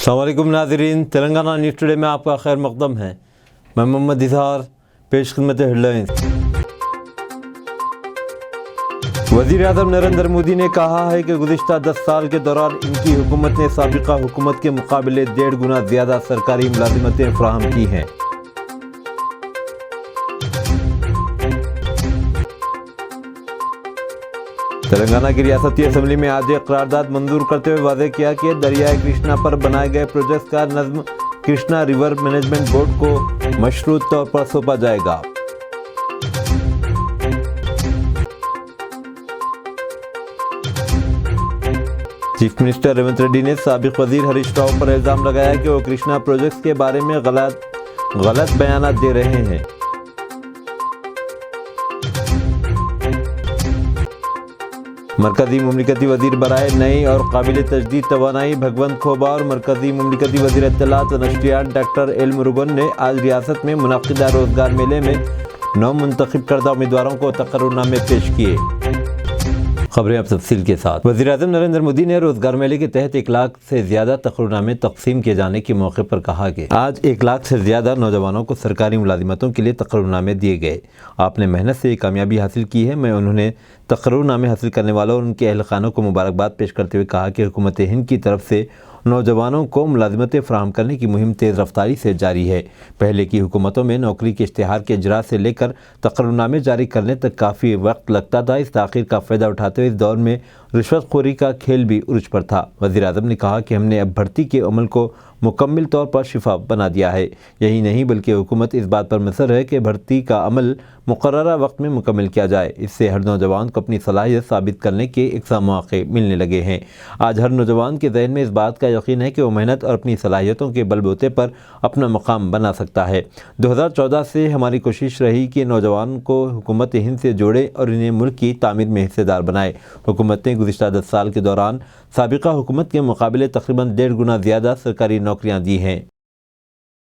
अस्सलाम वालेकुम नाज़रीन, तेलंगाना न्यूज़ टुडे में आपका खैर मक़दम है। मैं मोहम्मद इज़हार, पेश खिदमत हेडलाइंस। वज़ीर-ए-आज़म नरेंद्र मोदी ने कहा है कि गुज़िश्ता 10 साल के दौरान इनकी हुकूमत ने साबिक़ा हुकूमत के मुकाबले 1.5 गुना ज़्यादा सरकारी मुलाज़िमतें फ़राहम की हैं। तेलंगाना की रियासती असम्बली में आज एक करारदाद मंजूर करते हुए वाज़ेह किया कि दरियाए कृष्णा पर बनाए गए प्रोजेक्ट का नज़्म कृष्णा रिवर मैनेजमेंट बोर्ड को मशरूत तौर पर सौंपा जाएगा। चीफ मिनिस्टर रेवंत रेड्डी ने साबिक वजीर हरीश राव पर इल्ज़ाम लगाया कि वो कृष्णा प्रोजेक्ट के बारे में गलत बयानात दे रहे हैं। मरकजी मुमलिकती वजीर बराए नई और काबिल तजदीद तवानाई भगवंत खोबा और मरकजी मुमलिकती वजीर इत्तलात व नशरियात डॉक्टर इल्म रुबन ने आज रियासत में मुनक़िदा रोज़गार मेले में 9 मुंतखब करदा उम्मीदवारों को तकर्रुरनामे पेश किए। खबरें अब तफसील के साथ। वज़ीर-ए-आज़म नरेंद्र मोदी ने रोज़गार मेले के तहत 1 लाख से ज़्यादा तकर्रुरनामे तकसीम किए जाने के मौके पर कहा कि आज 1 लाख से ज़्यादा नौजवानों को सरकारी मुलाजिमतों के लिए तकर्रुरनामे दिए गए। आपने मेहनत से कामयाबी हासिल की है। मैं उन्होंने तकर्रुरनामे हासिल करने वालों और उनके अहल खानों को मुबारकबाद पेश करते हुए कहा कि हुकूमत हिंद की तरफ से नौजवानों को मुलाजिमतें फ़राहम करने की मुहिम तेज़ रफ्तारी से जारी है। पहले की हुकूमतों में नौकरी के इश्तिहार के इजरा से लेकर तकर्रुरनामे जारी करने तक काफ़ी वक्त लगता था। इस ताख़ीर का फ़ायदा उठाते हुए इस दौर में रिश्वतखोरी का खेल भी उरूज पर था। वज़ीर-ए-आज़म ने कहा कि हमने अब भर्ती के अमल को मुकम्मल तौर पर शिफाफ बना दिया है। यही नहीं बल्कि हुकूमत इस बात पर मुसर है कि भर्ती का अमल मुकर्ररा वक्त में मुकम्मल किया जाए। इससे हर नौजवान को अपनी सलाहियत साबित करने के यकसा मौक़े मिलने लगे हैं। आज हर नौजवान के ज़हन में इस बात का यकीन है कि वो मेहनत और अपनी सलाहियतों के बलबूते पर अपना मकाम बना सकता है। 2014 से हमारी कोशिश रही कि नौजवान को हुकूमत हिंद से जोड़े और इन्हें मुल्क की तामीर में हिस्सेदार बनाए। हुकूमत ने गुज़िश्ता 10 साल के दौरान साबिक़ा हुकूमत के मुकाबले तकरीबन 1.5 गुना ज़्यादा सरकारी नौकरियाँ दी हैं।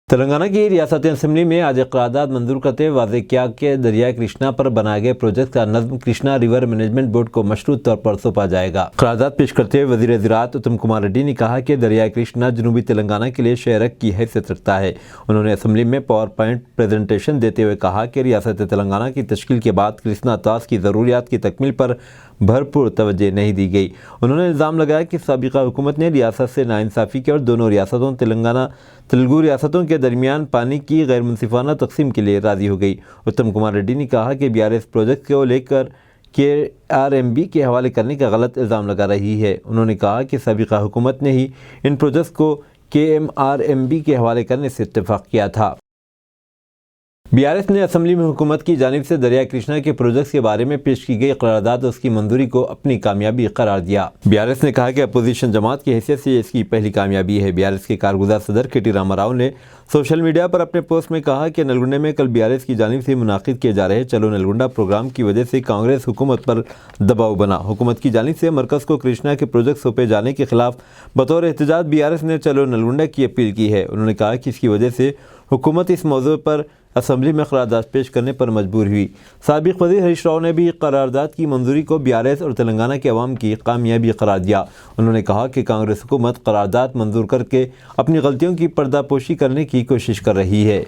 तेलंगाना की रियासती असम्बली में आज एक करारदाद मंजूर करते हुए वाज़ेह किया कि दरियाए कृष्णा पर बनाए गए प्रोजेक्ट का नज़्म कृष्णा रिवर मैनेजमेंट बोर्ड को मशरूत तौर पर सौंपा जाएगा। करारदाद पेश करते हुए वज़ीर ज़राअत उत्तम कुमार रेड्डी ने कहा कि दरियाए कृष्णा जनूबी तेलंगाना के लिए शेरक की हैसियत रखता है। उन्होंने असम्बली में पावर पॉइंट प्रेजेंटेशन देते हुए कहा कि रियासत तेलंगाना की तश्कील के बाद कृष्णा तास की ज़रूरियात की तकमील पर भरपूर तवज्जो नहीं दी गई। उन्होंने इल्ज़ाम लगाया कि साबिक़ा हुकूमत ने रियासत से नाइंसाफ़ी की और दोनों रियासतों तेलुगु रियासतों के दरमियान पानी की गैर मुनसिफ़ाना तकसीम के लिए राज़ी हो गई। उत्तम कुमार रेड्डी ने कहा कि BRS प्रोजेक्ट को लेकर KRMB के हवाले करने का गलत इल्ज़ाम लगा रही है। उन्होंने कहा कि साबिक़ा हुकूमत ने ही इन प्रोजेक्ट्स को KMRMB के हवाले करने से इत्तेफाक किया था। BRS ने असम्बली में हुकूमत की जानिब से दरिया कृष्णा के प्रोजेक्ट्स के बारे में पेश की गई करारदाद उसकी मंजूरी को अपनी कामयाबी करार दिया। BRS ने कहा कि अपोजिशन जमात की हैसियत से इसकी पहली कामयाबी है। BRS के कारगुज़ार सदर KT रामा राव ने सोशल मीडिया पर अपने पोस्ट में कहा कि नलगुंडे में कल BRS की जानिब से मुनाकिद किए जा रहे चलो नलगुंडा प्रोग्राम की वजह से कांग्रेस हुकूमत पर दबाव बना। हुकूमत की जानिब से मरकज़ को कृष्णा के प्रोजेक्ट सौंपे जाने के खिलाफ बतौर एहतजाज BRS ने चलो नलगुंडा की अपील की है। उन्होंने कहा कि इसकी वजह से हुकूमत इस मौजू पर असम्बली में करारदाद पेश करने पर मजबूर हुई। साबिक वज़ीर हरीश राव ने भी करारदाद की मंजूरी को BRS और तेलंगाना के अवाम की कामयाबी करार दिया। उन्होंने कहा कि कांग्रेस हुकूमत करारदाद मंजूर करके अपनी गलतियों की पर्दापोशी करने की कोशिश कर रही है।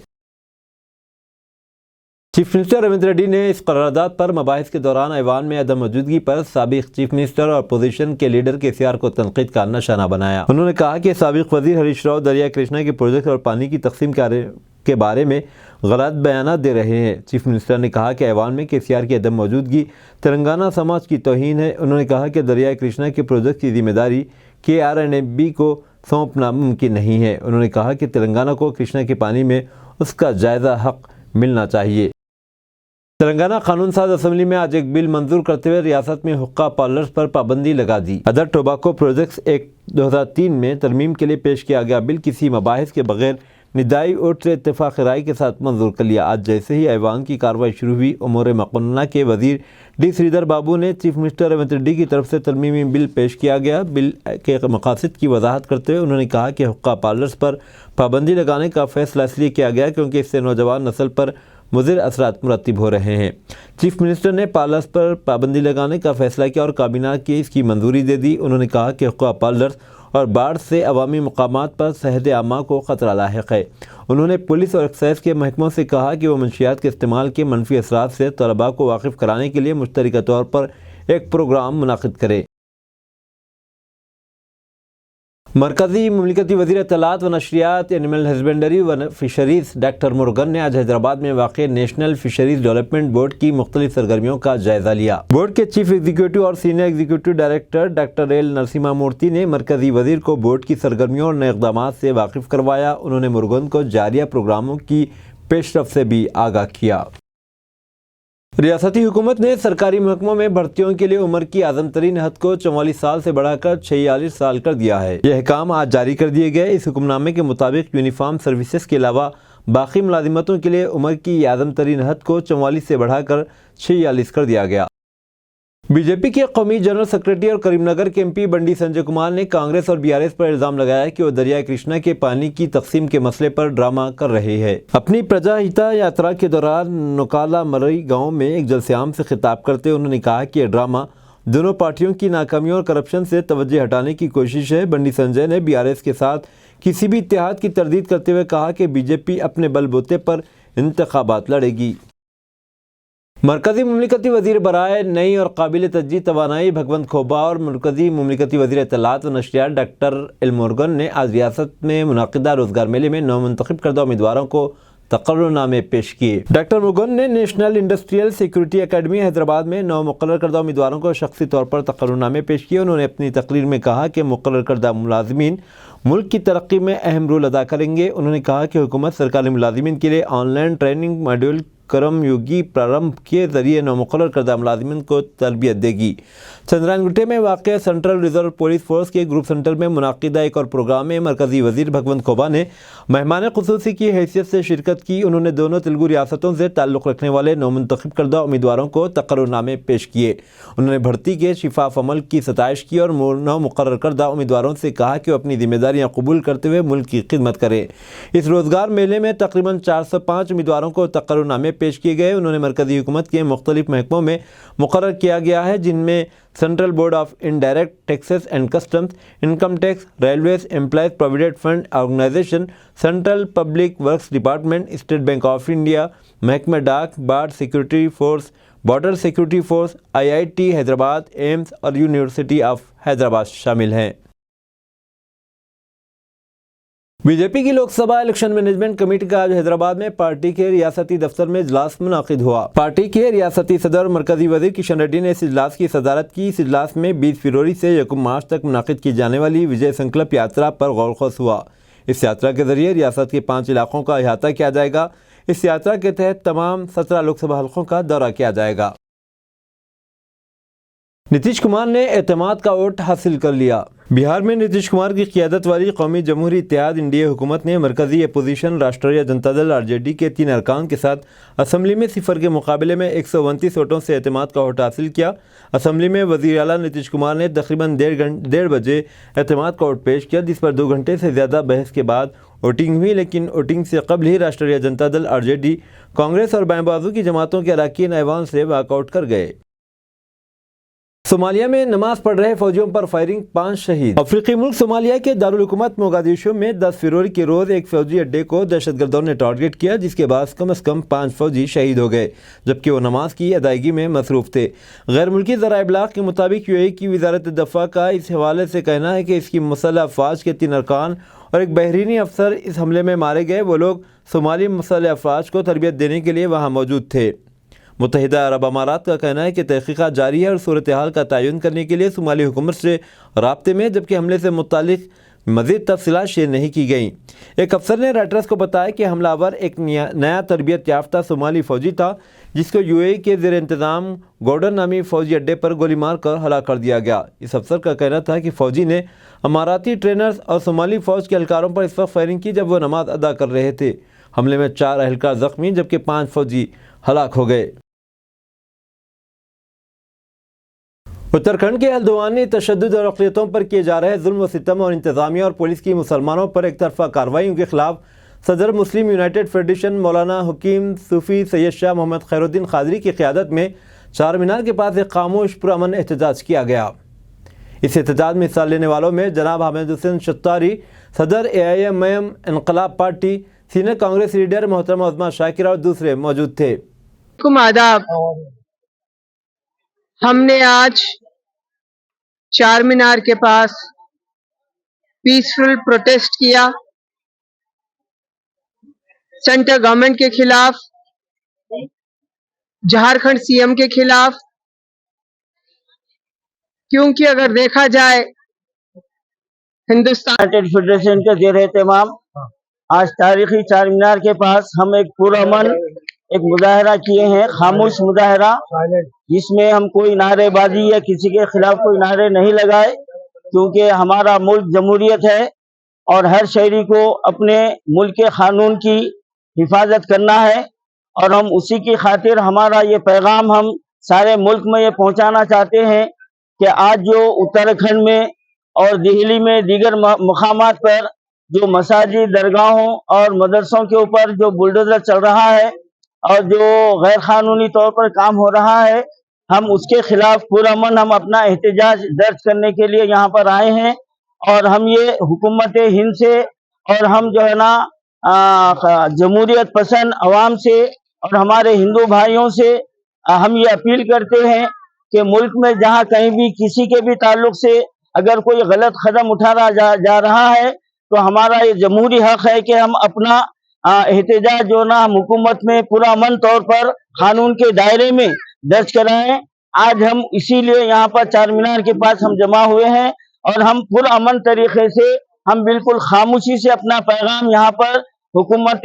चीफ मिनिस्टर रेवंत रेड्डी ने इस करारदाद पर मबाहिस के दौरान ऐवान में अदम मौजूदगी पर साबिक चीफ मिनिस्टर और अपोजिशन के लीडर KCR को तनकीद का निशाना बनाया। उन्होंने कहा कि साबिक वज़ीर हरीश राव दरिया कृष्णा के प्रोजेक्ट और पानी की तकसीम के बारे में गलत बयान दे रहे हैं। चीफ मिनिस्टर ने कहा कि ऐवान में KCR की अदम मौजूदगी तेलंगाना समाज की तौहीन है। उन्होंने कहा कि दरियाए कृष्णा के प्रोजेक्ट की जिम्मेदारी KRMB को सौंपना मुमकिन नहीं है। उन्होंने कहा कि तेलंगाना को कृष्णा के पानी में उसका जायज़ा हक़ मिलना चाहिए। तेलंगाना कानून साज असम्बली में आज एक बिल मंजूर करते हुए रियासत में हुक्का पार्लर्स पर पाबंदी लगा दी। अदर टोबाको प्रोजेक्ट्स एक्ट 2003 में तरमीम के लिए पेश किया गया बिल किसी मबाहिस के बगैर निदाई वोट से इत्तेफाक राय के साथ मंजूर कर लिया। आज जैसे ही ऐवान की कार्रवाई शुरू हुई, उमूर मक़न्नुना के वज़ीर D श्रीधर बाबू ने चीफ मिनिस्टर रेवंत रेड्डी की तरफ से तरमीमी बिल पेश किया गया। बिल के मकासद की वजाहत करते हुए उन्होंने कहा कि हुक्का पार्लर्स पर पाबंदी लगाने का फ़ैसला इसलिए किया गया क्योंकि इससे नौजवान नस्ल पर मुज़िर असरात मुरतब हो रहे हैं। चीफ मिनिस्टर ने पार्लर्स पर पाबंदी लगाने का फैसला किया और काबीना की इसकी मंजूरी दे दी। उन्होंने कहा कि हुक्का पार्लर्स اور باڑھ سے عوامی مقامات پر صحت عامہ کو خطرہ لاحق ہے۔ انہوں نے پولیس اور ایکسائز کے محکموں سے کہا کہ وہ منشیات کے استعمال کے منفی اثرات سے طلباء کو واقف کرانے کے لیے مشترکہ طور پر ایک پروگرام منعقد کرے۔ مرکزی مملکتی وزیر اطلاعات و نشریات، اینیمل ہسبینڈری و فشریز ڈاکٹر مرغن نے آج حیدرآباد میں واقع نیشنل فشریز ڈیولپمنٹ بورڈ کی مختلف سرگرمیوں کا جائزہ لیا۔ بورڈ کے چیف ایگزیکٹو اور senior executive director doctor L Narasimha مورتی نے مرکزی وزیر کو بورڈ کی سرگرمیوں اور نئے اقدامات سے واقف کروایا۔ انہوں نے مرغن کو جاریہ پروگراموں کی پیش رفت سے بھی آگاہ کیا۔ ریاستی حکومت نے سرکاری محکموں میں بھرتیوں کے لیے عمر کی اعظم ترین حد کو 44 سال سے بڑھا کر 46 سال کر دیا ہے۔ یہ احکام آج جاری کر دیے گئے۔ اس حکم نامے کے مطابق یونیفارم سروسز کے علاوہ باقی ملازمتوں کے لیے عمر کی اعظم ترین حد کو 44 سے بڑھا کر 46 کر دیا گیا۔ بی جے پی کے قومی جنرل سیکرٹری اور کریم نگر کے ایم پی بنڈی سنجے کمار نے کانگریس اور بی آر ایس پر الزام لگایا کہ وہ دریائے کرشنا کے پانی کی تقسیم کے مسئلے پر ڈرامہ کر رہی ہے۔ اپنی پرجا ہیتا یاترا کے دوران نوکالا مرئی گاؤں میں ایک جلسے عام سے خطاب کرتے انہوں نے کہا کہ یہ ڈرامہ دونوں پارٹیوں کی ناکامیوں اور کرپشن سے توجہ ہٹانے کی کوشش ہے۔ بنڈی سنجے نے بی آر ایس کے ساتھ کسی بھی اتحاد کی تردید کرتے ہوئے کہا کہ بی جے پی اپنے بل بوتے پر انتخابات لڑے گی۔ مرکزی مملکتی وزیر برائے نئی اور قابل تجدید توانائی بھگونت کھوبا اور مرکزی مملکتی وزیر اطلاعات و نشریات ڈاکٹر ایل مرغن نے آج ریاست میں منعقدہ روزگار میلے میں نومنتخب کردہ امیدواروں کو تقرر نامے پیش کیے۔ ڈاکٹر مرغن نے national industrial security academy Hyderabad میں نو مقرر کردہ امیدواروں کو شخصی طور پر تقرر نامے پیش کیے۔ انہوں نے اپنی تقریر میں کہا کہ مقرر کردہ ملازمین ملک کی ترقی میں اہم رول ادا کریں گے۔ انہوں نے کہا کہ حکومت سرکاری ملازمین کے لیے آن لائن ٹریننگ ماڈیول کرم یوگی پرارمبھ کے ذریعے نومقرر کردہ ملازمین کو تربیت دے گی۔ چندران گٹے میں واقع سینٹرل ریزرو پولیس فورس کے گروپ سینٹر میں منعقدہ ایک اور پروگرام میں مرکزی وزیر بھگونت کھوبا نے مہمان خصوصی کی حیثیت سے شرکت کی۔ انہوں نے دونوں تلگو ریاستوں سے تعلق رکھنے والے نومنتخب کردہ امیدواروں کو تقرر نامے پیش کیے۔ انہوں نے بھرتی کے شفاف عمل کی ستائش کی اور نو مقرر کردہ امیدواروں سے کہا کہ وہ اپنی ذمہ داریاں قبول کرتے ہوئے ملک کی خدمت کریں۔ اس روزگار میلے میں تقریباً 405 امیدواروں کو تقرر نامے پیش کیے گئے۔ انہوں نے مرکزی حکومت کے مختلف محکموں میں مقرر کیا گیا ہے، جن میں central board of indirect taxes and customs, income tax, railways employees provident fund organisation, central public works department, state bank of India, محکمہ ڈاک، border security force, border security force, I I T Hyderabad, AIIMS اور university of Hyderabad شامل ہیں۔ B J P کی Lok Sabha election management committee کا آج حیدرآباد میں party کے ریاستی دفتر میں اجلاس منعقد ہوا۔ پارٹی کے ریاستی صدر اور مرکزی وزیر کشن ریڈی نے اس اجلاس کی صدارت کی۔ اس اجلاس میں 20 فروری سے 1 مارچ تک منعقد کی جانے والی وجے سنکلپ یاترا پر غور و خوض ہوا۔ اس یاترا کے ذریعے ریاست کے 5 علاقوں کا احاطہ کیا جائے گا۔ اس یاترا کے تحت تمام 17 لوک سبھا حلقوں کا دورہ کیا جائے گا۔ نتیش کمار نے اعتماد کا ووٹ حاصل کر لیا۔ بہار میں نتیش کمار کی قیادت والی قومی جمہوری اتحاد انڈیا حکومت نے مرکزی اپوزیشن راشٹریہ جنتا دل آر جے ڈی کے 3 ارکان کے ساتھ اسمبلی میں 0 کے مقابلے میں 129 ووٹوں سے اعتماد کا ووٹ حاصل کیا۔ اسمبلی میں وزیر اعلیٰ نتیش کمار نے تقریباً 1:30 بجے اعتماد کا ووٹ پیش کیا، جس پر 2 گھنٹے سے زیادہ بحث کے بعد ووٹنگ ہوئی، لیکن ووٹنگ سے قبل ہی راشٹریہ جنتا دل آر جے ڈی، کانگریس اور بائیں بازو کی جماعتوں کے اراکین ایوان سے واک آؤٹ کر گئے۔ صومالیہ میں نماز پڑھ رہے فوجیوں پر فائرنگ، 5 شہید۔ افریقی ملک صومالیہ کے دارالحکومت موگادیشو میں 10 فروری کے روز ایک فوجی اڈے کو دہشت گردوں نے ٹارگٹ کیا، جس کے بعد کم از کم 5 فوجی شہید ہو گئے، جبکہ وہ نماز کی ادائیگی میں مصروف تھے۔ غیر ملکی ذرائع ابلاغ کے مطابق یو اے ای کی وزارت دفاع کا اس حوالے سے کہنا ہے کہ اس کی مسلح افواج کے 3 ارکان اور ایک بحرینی افسر اس حملے میں مارے گئے۔ وہ لوگ صومالی مسلح افواج کو تربیت دینے کے لیے وہاں موجود تھے۔ متحدہ عرب امارات کا کہنا ہے کہ تحقیقات جاری ہے اور صورتحال کا تعین کرنے کے لیے صومالی حکومت سے رابطے میں، جبکہ حملے سے متعلق مزید تفصیلات شیئر نہیں کی گئیں۔ ایک افسر نے رائٹرز کو بتایا کہ حملہ آور ایک نیا تربیت یافتہ صومالی فوجی تھا، جس کو یو اے ای کے زیر انتظام گورڈن نامی فوجی اڈے پر گولی مار کر ہلاک کر دیا گیا۔ اس افسر کا کہنا تھا کہ فوجی نے اماراتی ٹرینرز اور صومالی فوج کے اہلکاروں پر اس وقت فائرنگ کی جب وہ نماز ادا کر رہے تھے۔ حملے میں 4 اہلکار زخمی جبکہ 5 فوجی ہلاک ہو گئے۔ اتراکھنڈ کے ہلدوانی تشدد اور اقلیتوں پر کیے جا رہے ظلم و ستم اور انتظامیہ اور پولیس کی مسلمانوں پر ایک طرفہ کارروائیوں کے خلاف صدر مسلم یونائیٹڈ فیڈریشن مولانا حکیم صوفی سید شاہ محمد خیر الدین قادری کی قیادت میں چار مینار کے پاس ایک خاموش پرامن احتجاج کیا گیا۔ इस एहतजाज में हिस्सा लेने वालों में जनाब हामिद हुसैन शत्तारी, सदर AIM इनकलाब पार्टी, सीनियर कांग्रेस लीडर मोहतरमा उस्मान शाकिर और दूसरे मौजूद थे। आदाब। हमने आज चार मीनार के पास पीसफुल प्रोटेस्ट किया सेंट्रल गवर्नमेंट के खिलाफ, झारखंड CM के खिलाफ, क्योंकि अगर देखा जाए हिंदुस्तान यूनाइटेड फेडरेशन के जेर एहतमाम आज तारीखी चार मीनार के पास हम एक पुरअमन एक मुजाहरा किए हैं, खामोश मुजाहरा, जिसमें हम कोई नारेबाजी या किसी के खिलाफ कोई नारे नहीं लगाए, क्योंकि हमारा मुल्क जमहूरियत है और हर शहरी को अपने मुल्क के कानून की हिफाजत करना है। और हम उसी की खातिर हमारा ये पैगाम हम सारे मुल्क में ये पहुंचाना चाहते हैं कि आज जो उत्तराखंड में और दिल्ली में दीगर मकामात पर जो मसाजिद, दरगाहों और मदरसों के ऊपर जो बुलडोजर चल रहा है और जो गैर कानूनी तौर पर काम हो रहा है, हम उसके खिलाफ पुरअमन हम अपना एहतजाज दर्ज करने के लिए यहाँ पर आए हैं। और हम ये हुकूमत हिंद से और हम जो है ना जमहूरियत पसंद अवाम से और हमारे हिंदू भाइयों से हम ये अपील करते हैं कि मुल्क में जहाँ कहीं भी किसी के भी ताल्लुक से अगर कोई गलत कदम उठाया जा रहा है, तो हमारा ये जमहूरी हक है कि हम अपना एहतजाज जो ना हम हुकूमत में पुरअमन तौर पर कानून के दायरे में दर्ज कराएं। आज हम इसीलिए यहाँ पर चार मीनार के पास हम जमा हुए हैं और हम पुरअमन तरीके से हम बिल्कुल खामोशी से अपना पैगाम यहाँ पर हुकूमत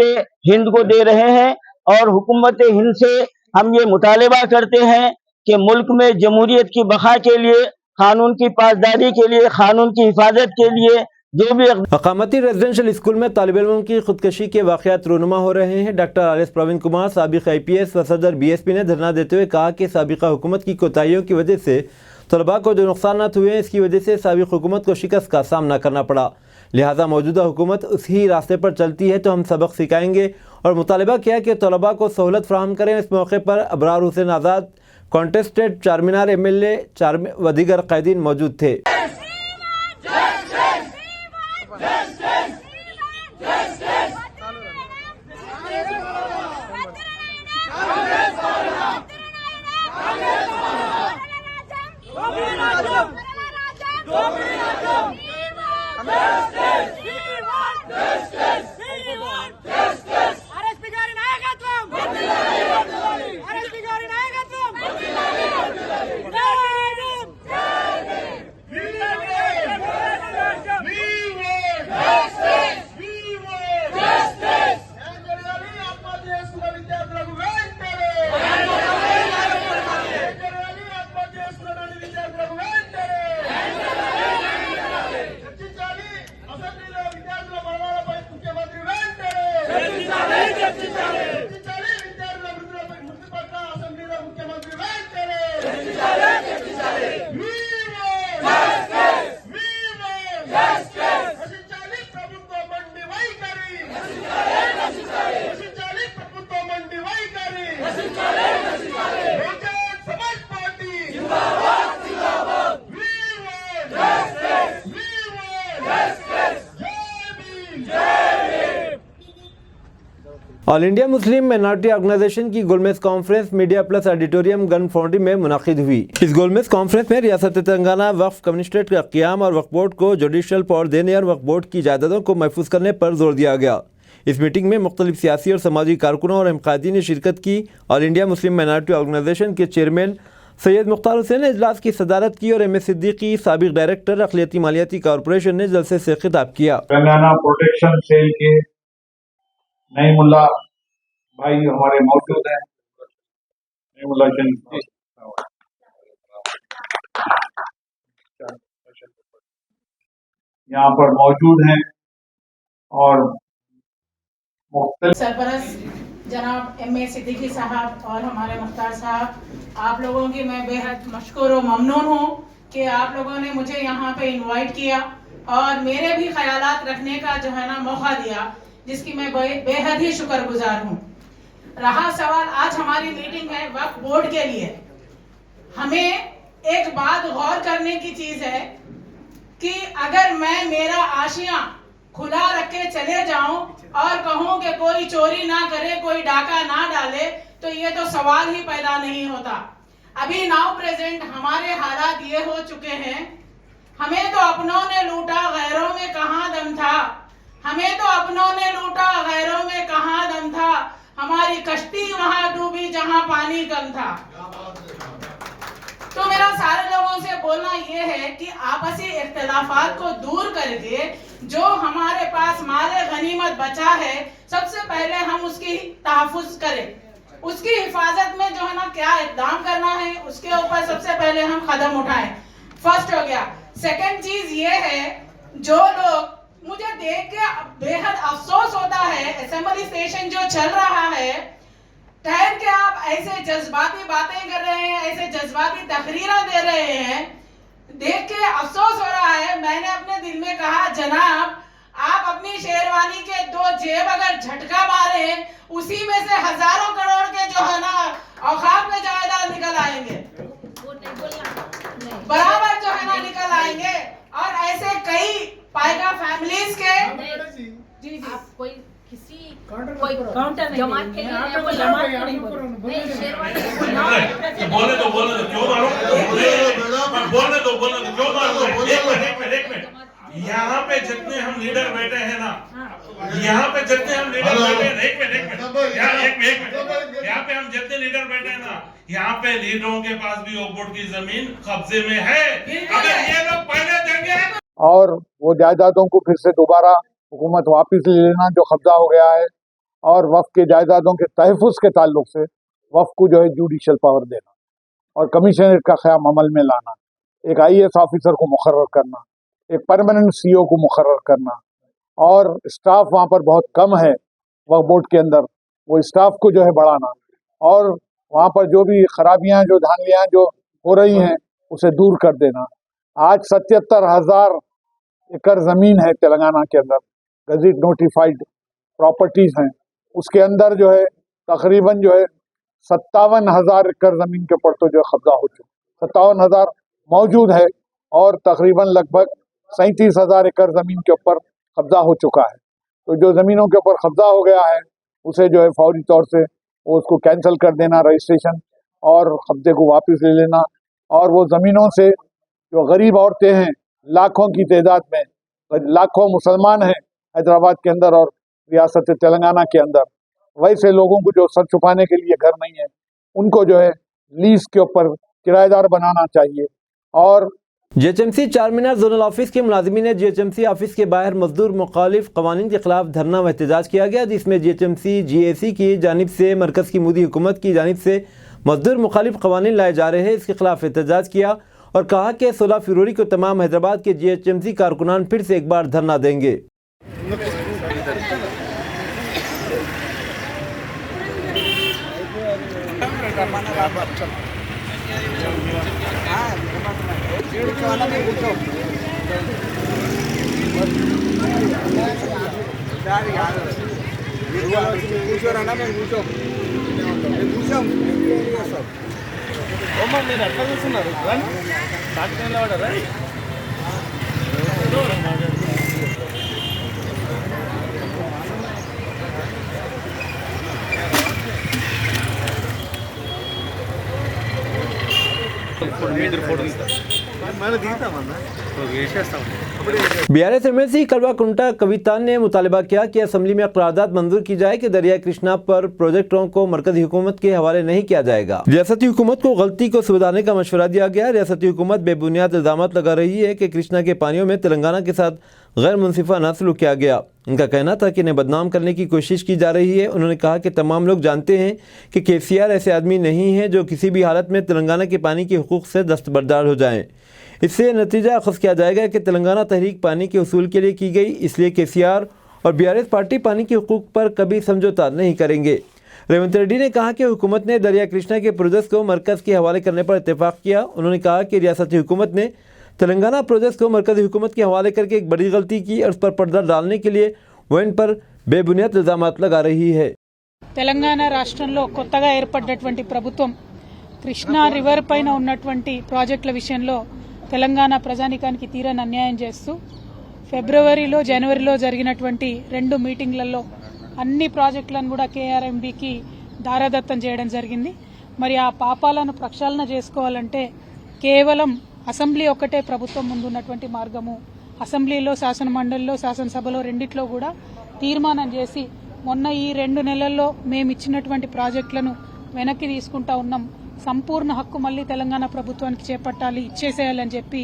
हिंद को दे रहे हैं। और हुकूमत हिंद से हम ये मुतालबा करते हैं कि मुल्क में जमहूरियत की बका के लिए, कानून की पासदारी के लिए, कानून की हिफाजत के लिए जो भी अकामती रेजिडेंशियल स्कूल में तालिब इल्मों की खुदकशी के वाक़यात रूनुमा हो रहे हैं। डॉक्टर RS प्रवीण कुमार, साबिक IPS व सदर BSP ने धरना देते हुए कहा कि साबिका हुकूमत की कोताहियों की वजह से तलबा को जो नुकसानात हुए हैं, इसकी वजह से साबिक हुकूमत को शिकस्त का सामना करना पड़ा। लिहाजा मौजूदा हुकूमत उसी रास्ते पर चलती है तो हम सबक सिखाएंगे और मुतालबा किया कि तलबा को सहूलत फराहम करें। इस मौके पर अबरार हुसैन आज़ाद, कॉन्टेस्टेड चार मीनार MLA व दीगर कायदीन मौजूद थे। All India Muslim minority organisation की गोलमेज conference media plus auditorium gun foundry में मुनाकिद हुई। इस गोलमेज कॉन्फ्रेंस में रियासत तेलंगाना वक्फ कम्युनिस्टेट का क़याम और वक्फ बोर्ड को जुडिशल पावर देने और वक्फ बोर्ड की जायदादों को महफूज करने पर जोर दिया गया। इस मीटिंग में मुख्तलिफ सियासी और समाजी कारकुनों और अहमकायदीन ने शिरकत की। All India Muslim minority organisation के चेयरमैन सैयद मुख्तार हुसैन ने इजलास की सदारत की और MS सिद्दीकी, साबिक डायरेक्टर अखिलती मालियाती कॉरपोरेशन ने जलसे से खिताब किया। तेलंगाना प्रोटेक्शन सेल के नईमुल्ला भाई हमारे मौजूद हैं। नईमुल्ला यहाँ पर मौजूद हैं और सरपरस्त जनाब MS सिद्दीकी साहब और हमारे मुख्तार साहब, आप लोगों की मैं बेहद मशकूर और ममनून हूँ कि आप लोगों ने मुझे यहाँ पे इनवाइट किया और मेरे भी ख्यालात रखने का जो है ना मौका दिया, जिसकी मैं बेहद ही शुक्रगुजार हूँ। रहा सवाल आज हमारी मीटिंग है वक्फ बोर्ड के लिए, हमें एक बात गौर करने की चीज है कि अगर मैं मेरा आशियां खुला रख के चले जाऊं और कहूं कि कोई चोरी ना करे, कोई डाका ना डाले, तो ये तो सवाल ही पैदा नहीं होता। अभी नाउ प्रेजेंट हमारे हालात ये हो चुके हैं, हमें तो अपनों ने लूटा, गैरों में कहां दम था। हमें तो अपनों ने लूटा, गैरों में कहां दम था। हमारी कश्ती वहां डूबी जहां पानी कम था। तो मेरा सारे लोगों से बोलना ये है कि आपसी इख्तिलाफात को दूर करके जो हमारे पास माले गनीमत बचा है, सबसे पहले हम उसकी तहफ़्फ़ुज़ करें, उसकी हिफाजत में जो है ना क्या इक़दाम करना है, उसके ऊपर सबसे पहले हम कदम उठाएं। फर्स्ट हो गया। सेकंड चीज ये है, जो लोग, मुझे देख के बेहद अफसोस होता है, असेंबली स्टेशन जो चल रहा है, ठहर के आप ऐसे जज्बाती बातें कर रहे हैं, ऐसे जज्बाती तकरीरें दे रहे हैं, देख के अफसोस हो रहा है। मैंने अपने दिल में कहा, जनाब आप अपनी शेरवानी के 2 जेब अगर झटका मारे, उसी में से हजारों करोड़ के जो है ना औकात में जायदाद निकल आएंगे, बराबर जो है ना निकल आएंगे। और ऐसे कई पायगा फैमिलीज के जी आप कोई किसी कोई काउंटर जमात के लिए या कोई जमात नहीं बोले शेरवानी बोलने दो क्यों मारो, बोलने दो क्यों मारो। एक मिनट यहाँ पे जितने हम लीडर बैठे हैं ना, यहाँ पे जितने हम लीडर बैठे हैं, एक मिनट यहाँ पे हम जितने लीडर बैठे हैं ना, यहाँ पे लीडरों के पास भी ओकबोट की जमीन कब्जे में है। अगर ये लोग पहले देंगे और वो जायदादों को फिर से दोबारा हुकूमत वापस ले लेना जो कब्जा हो गया है, और वफ़ के जायदादों के तहफ़्फ़ुज़ के ताल्लुक से वफ़ को जो है जुडिशल पावर देना और कमिश्नरेट का क़याम अमल में लाना, एक IAS ऑफिसर को मुकर्रर करना, एक परमानेंट CO को मुकर्रर करना, और स्टाफ वहाँ पर बहुत कम है वक्फ बोर्ड के अंदर, वो स्टाफ को जो है बढ़ाना, और वहाँ पर जो भी खराबियाँ, जो धांधलियाँ जो हो रही हैं उसे दूर कर देना। आज 77,000 एकड़ ज़मीन है तेलंगाना के अंदर, गज़ेट नोटिफाइड प्रॉपर्टीज़ हैं, उसके अंदर जो है तकरीबन जो है 57,000 एकड़ ज़मीन के ऊपर तो जो कब्जा हो चुका, 57,000 मौजूद है, और तकरीबन लगभग 37,000 एकड़ ज़मीन के ऊपर कब्जा हो चुका है। तो जो ज़मीनों के ऊपर कब्जा हो गया है उसे जो है फौरी तौर से वो उसको कैंसिल कर देना, रजिस्ट्रेशन, और कब्जे को वापस ले लेना। और वो ज़मीनों से जो गरीब औरतें हैं, लाखों की तादाद में, लाखों मुसलमान हैं हैदराबाद के अंदर और रियासत तेलंगाना के अंदर, वैसे लोगों को जो सर छुपाने के लिए घर नहीं है, उनको जो है लीज के ऊपर किराएदार बनाना चाहिए। और GHMC चार मीनार जोनल ऑफिस के मुलाजिमीन ने GHMC ऑफिस के बाहर मजदूर मुखालिफ कवानीन के खिलाफ धरना व एहतजाज किया गया, जिसमें GHMC GAC की जानिब से मरकज़ की मोदी हुकूमत की जानिब से मजदूर मुखालिफ कवानीन लाए जा रहे हैं, इसके खिलाफ एहतजाज किया और कहा कि 16 फरवरी को तमाम हैदराबाद के GHMC कारकुनान फिर से एक बार धरना देंगे। BRS MLC कलवा कुंटा कविता ने मुतालबा किया कि असम्बली में करारदाद मंजूर की जाए कि दरिया कृष्णा पर प्रोजेक्टों को मरकजी हुकूमत के हवाले नहीं किया जाएगा। रियासती हुकूमत को गलती को सुधारने का मशवरा दिया गया। रियासती हुकूमत बेबुनियाद इल्जाम लगा रही है कि कृष्णा के पानियों में तेलंगाना के साथ गैर मुनसिफाना सलूक किया गया। उनका कहना था कि इन्हें बदनाम करने की कोशिश की जा रही है। उन्होंने कहा कि तमाम लोग जानते हैं कि KCR ऐसे आदमी नहीं है जो किसी भी हालत में तेलंगाना के पानी के हुकूक से दस्तबरदार हो जाएं। इससे नतीजा अखज़ किया जाएगा कि तेलंगाना तहरीक पानी के उसूल के लिए की गई, इसलिए KCR और BRS पार्टी पानी के हुकूक पर कभी समझौता नहीं करेंगे। रेवंत रेड्डी ने कहा कि हुकूमत ने दरिया कृष्णा के प्रोजेक्ट को मरकज़ के हवाले करने पर इत्तेफाक किया। उन्होंने कहा कि रियासती हुकूमत ने तेलंगाना प्रोजेक्ट को मरकज़ी हुकूमत के हवाले करके एक बड़ी गलती की और उस पर पर्दा डालने के लिए वो इन पर बेबुनियाद इल्जामात लगा रही है। తెలంగాణ రాష్ట్రంలో కొత్తగా ఏర్పడ్డటువంటి ప్రభుత్వం కృష్ణా రివర్ పైన ఉన్నటువంటి ప్రాజెక్టుల విషయంలో తెలంగాణ ప్రజానీకానికి తీరని అన్యాయం చేస్తూ ఫిబ్రవరిలో జనవరిలో జరిగినటువంటి 2 మీటింగ్లలో అన్ని ప్రాజెక్టులను కూడా కేఆర్ఎంబీకి దారాదత్తం చేయడం జరిగింది. మరి ఆ పాపాలను ప్రక్షాళన చేసుకోవాలంటే కేవలం అసెంబ్లీ ఒక్కటే ప్రభుత్వం ముందున్నటువంటి మార్గము. అసెంబ్లీలో, శాసన మండలిలో, శాసనసభలో రెండిట్లో కూడా తీర్మానం చేసి మొన్న ఈ 2 నెలల్లో మేము ఇచ్చినటువంటి ప్రాజెక్టులను వెనక్కి తీసుకుంటా ఉన్నాం, సంపూర్ణ హక్కు మళ్లీ తెలంగాణ ప్రభుత్వానికి చేపట్టాలి, ఇచ్చేసేయాలని చెప్పి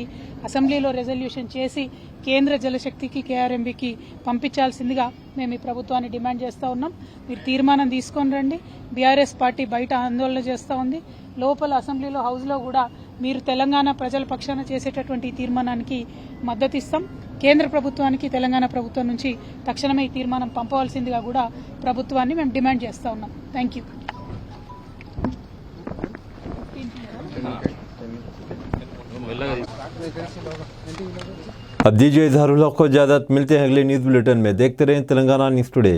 అసెంబ్లీలో రెజల్యూషన్ చేసి కేంద్ర జలశక్తికి కేఆర్ఎంబీకి పంపించాల్సిందిగా మేము ఈ ప్రభుత్వాన్ని డిమాండ్ చేస్తూ ఉన్నాం. మీరు తీర్మానం తీసుకొని రండి. బీఆర్ఎస్ పార్టీ బయట ఆందోళన చేస్తూ ఉంది, లోపల అసెంబ్లీలో హౌస్లో కూడా మీరు తెలంగాణ ప్రజల పక్షాన చేసేటటువంటి తీర్మానానికి మద్దతు ఇస్తాం. కేంద్ర ప్రభుత్వానికి తెలంగాణ ప్రభుత్వం నుంచి తక్షణమే ఈ తీర్మానం పంపవలసిందిగా కూడా ప్రభుత్వాన్ని మేము డిమాండ్ చేస్తూ ఉన్నాం. Thank you. अब दीजिए इजहारुल हक को इजाजत। मिलते हैं अगले न्यूज बुलेटिन में। देखते रहें तेलंगाना न्यूज टुडे।